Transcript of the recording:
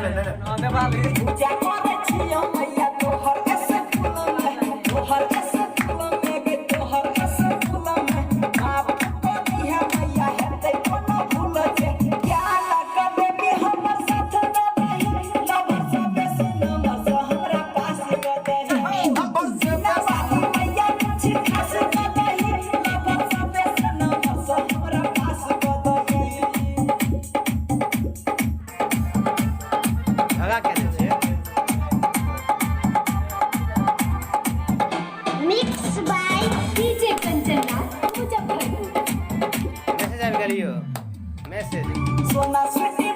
नेपाली पूजा करे छियो मैया तोहर कैसे फूल में तोहर कैसे फूल में गे तोहर कैसे फूल में आप को दिया मैया हेते कोनो भूल जे क्या लगा देबी हमर साथ न रही लब सब सुन मस हमरा पास ग दे अब सुना वाली मैया कुछ खास ग दे लब सब सुन मस हमरा पास ग दे लगा के दे छे Mixed by DJ Kancana, Muzaffarpur. Message आबि गेलियो मैसेज सोना स्वीटी